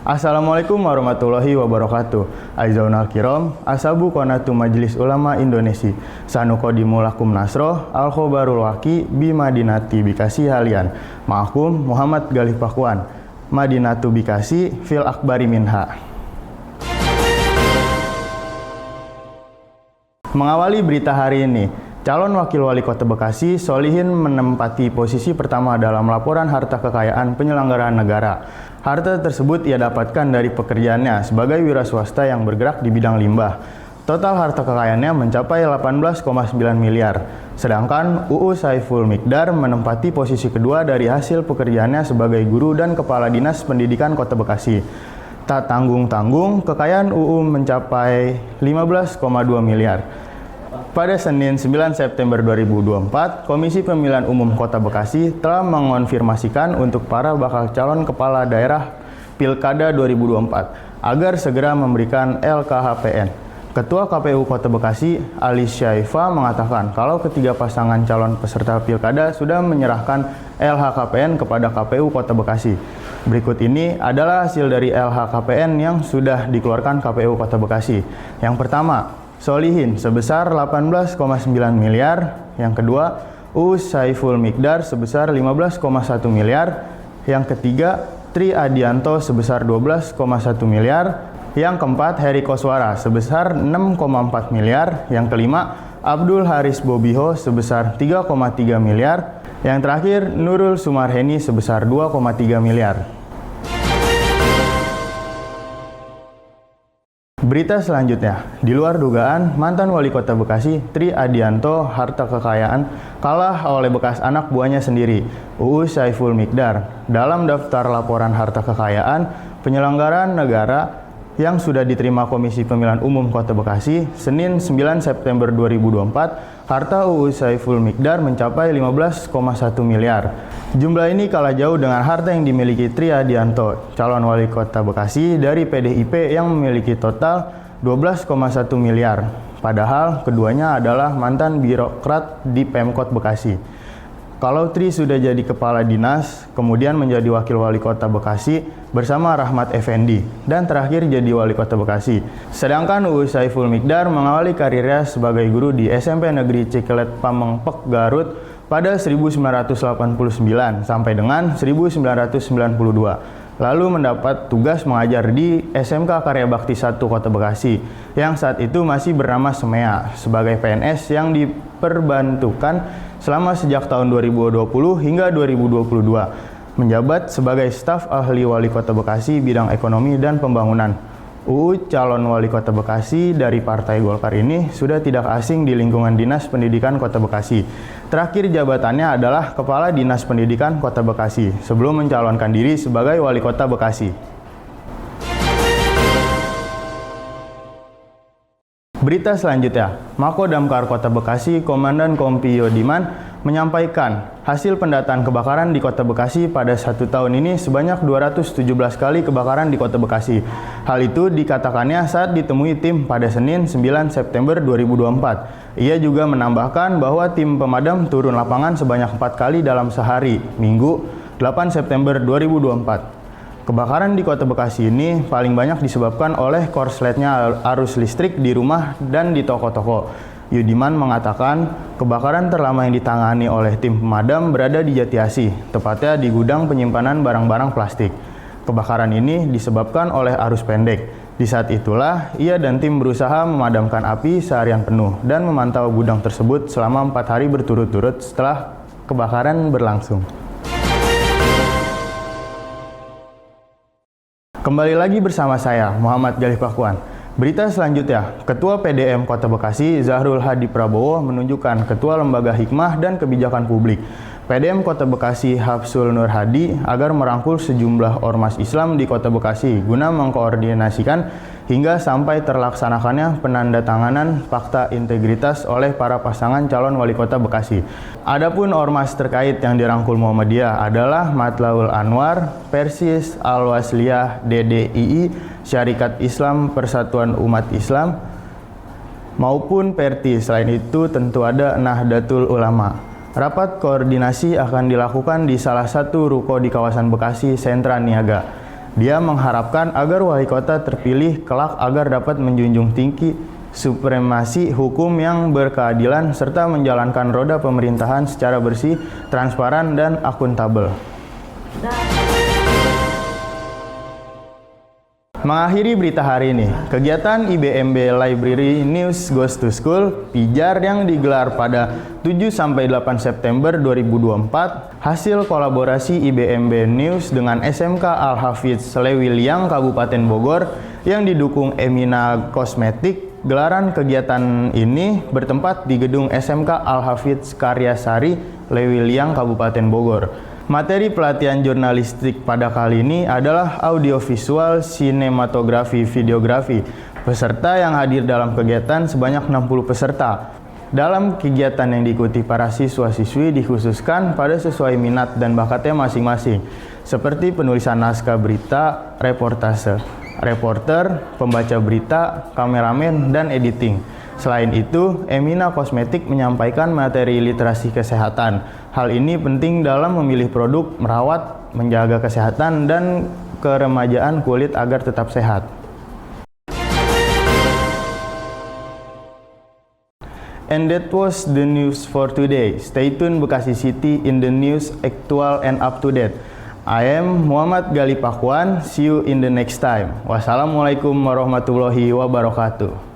Assalamualaikum warahmatullahi wabarakatuh. Aizaunal kiram, asabu qonatu Majelis Ulama Indonesia. Sanuqadimu lakum nasroh, al-khobarul waqi bi Madinati Bikasi halian. Ma'akum Muhammad Galih Pakuan. Madinatu Bikasi fil akbari minha. Mengawali berita hari ini, calon wakil wali kota Bekasi, Solihin, menempati posisi pertama dalam laporan harta kekayaan penyelenggaraan negara. Harta tersebut ia dapatkan dari pekerjaannya sebagai wira swasta yang bergerak di bidang limbah. Total harta kekayaannya mencapai 18,9 miliar. Sedangkan UU Saiful Miqdar menempati posisi kedua dari hasil pekerjaannya sebagai guru dan kepala dinas pendidikan kota Bekasi. Tak tanggung-tanggung, kekayaan UU mencapai 15,2 miliar. Pada Senin 9 September 2024, Komisi Pemilihan Umum Kota Bekasi telah mengonfirmasikan untuk para bakal calon kepala daerah Pilkada 2024 agar segera memberikan LKHPN. Ketua KPU Kota Bekasi, Ali Syaifa, mengatakan kalau ketiga pasangan calon peserta Pilkada sudah menyerahkan LHKPN kepada KPU Kota Bekasi. Berikut ini adalah hasil dari LHKPN yang sudah dikeluarkan KPU Kota Bekasi. Yang pertama, Solihin sebesar 18,9 miliar. Yang kedua, UU Saiful Miqdar sebesar 15,1 miliar. Yang ketiga, Tri Adianto sebesar 12,1 miliar. Yang keempat, Heri Koswara sebesar 6,4 miliar. Yang kelima, Abdul Haris Bobiho sebesar 3,3 miliar. Yang terakhir, Nurul Sumarheni sebesar 2,3 miliar. Berita selanjutnya, di luar dugaan, mantan wali kota Bekasi, Tri Adianto, harta kekayaan kalah oleh bekas anak buahnya sendiri, UU Saiful Miqdar, dalam daftar laporan harta kekayaan penyelenggaraan negara yang sudah diterima Komisi Pemilihan Umum Kota Bekasi, Senin 9 September 2024, harta UU Saiful Miqdar mencapai 15,1 miliar. Jumlah ini kalah jauh dengan harta yang dimiliki Tri Adianto, calon wali kota Bekasi dari PDIP yang memiliki total 12,1 miliar. Padahal keduanya adalah mantan birokrat di Pemkot Bekasi. Kalau Tri sudah jadi kepala dinas, kemudian menjadi wakil wali kota Bekasi bersama Rahmat Effendi, dan terakhir jadi wali kota Bekasi. Sedangkan UU Saiful Miqdar mengawali karirnya sebagai guru di SMP Negeri Cikelet Pamengpek, Garut pada 1989 sampai dengan 1992. Lalu mendapat tugas mengajar di SMK Karya Bakti 1 Kota Bekasi yang saat itu masih bernama SEMEA sebagai PNS yang diperbantukan selama sejak tahun 2020 hingga 2022 menjabat sebagai staf ahli wali kota Bekasi bidang ekonomi dan pembangunan. UU calon wali kota Bekasi dari Partai Golkar ini sudah tidak asing di lingkungan Dinas Pendidikan Kota Bekasi. Terakhir jabatannya adalah Kepala Dinas Pendidikan Kota Bekasi sebelum mencalonkan diri sebagai wali kota Bekasi. Berita selanjutnya, Mako Damkar Kota Bekasi Komandan Kompi Yodiman menyampaikan hasil pendataan kebakaran di Kota Bekasi pada 1 tahun ini sebanyak 217 kali kebakaran di Kota Bekasi. Hal itu dikatakannya saat ditemui tim pada Senin 9 September 2024. Ia juga menambahkan bahwa tim pemadam turun lapangan sebanyak 4 kali dalam sehari, Minggu 8 September 2024. Kebakaran di Kota Bekasi ini paling banyak disebabkan oleh korsletnya arus listrik di rumah dan di toko-toko. Yudiman mengatakan kebakaran terlama yang ditangani oleh tim pemadam berada di Jatiasi, tepatnya di gudang penyimpanan barang-barang plastik. Kebakaran ini disebabkan oleh arus pendek. Di saat itulah, ia dan tim berusaha memadamkan api seharian penuh dan memantau gudang tersebut selama 4 hari berturut-turut setelah kebakaran berlangsung. Kembali lagi bersama saya, Muhammad Galih Pakuan. Berita selanjutnya, Ketua PDM Kota Bekasi, Zahrul Hadi Prabowo, menunjukkan Ketua Lembaga Hikmah dan Kebijakan Publik PDM Kota Bekasi, Hafsul Nur Hadi, agar merangkul sejumlah ormas Islam di Kota Bekasi guna mengkoordinasikan hingga sampai terlaksanakannya penandatanganan fakta integritas oleh para pasangan calon wali kota Bekasi. Adapun ormas terkait yang dirangkul Muhammadiyah adalah Matlaul Anwar, Persis Al-Wasliyah, DDII, Syarikat Islam Persatuan Umat Islam, maupun Perti. Selain itu tentu ada Nahdlatul Ulama. Rapat koordinasi akan dilakukan di salah satu ruko di kawasan Bekasi Sentra Niaga. Dia mengharapkan agar wali kota terpilih kelak agar dapat menjunjung tinggi supremasi hukum yang berkeadilan serta menjalankan roda pemerintahan secara bersih, transparan, dan akuntabel. Mengakhiri berita hari ini, kegiatan IBMB Library News Goes to School Pijar yang digelar pada 7-8 September 2024 hasil kolaborasi IBMB News dengan SMK Al-Hafidz Lewiliang Kabupaten Bogor yang didukung Emina Kosmetik. Gelaran kegiatan ini bertempat di gedung SMK Al-Hafidz Karyasari Lewiliang Kabupaten Bogor. Materi pelatihan jurnalistik pada kali ini adalah audiovisual, sinematografi, videografi. Peserta yang hadir dalam kegiatan sebanyak 60 peserta. Dalam kegiatan yang diikuti para siswa-siswi dikhususkan pada sesuai minat dan bakatnya masing-masing, seperti penulisan naskah berita, reportase, reporter, pembaca berita, kameramen, dan editing. Selain itu, Emina Kosmetik menyampaikan materi literasi kesehatan. Hal ini penting dalam memilih produk, merawat, menjaga kesehatan, dan keremajaan kulit agar tetap sehat. And that was the news for today. Stay tuned Bekasi City in the news actual and up to date. I am Muhammad Gali Pakwan. See you in the next time. Wassalamualaikum warahmatullahi wabarakatuh.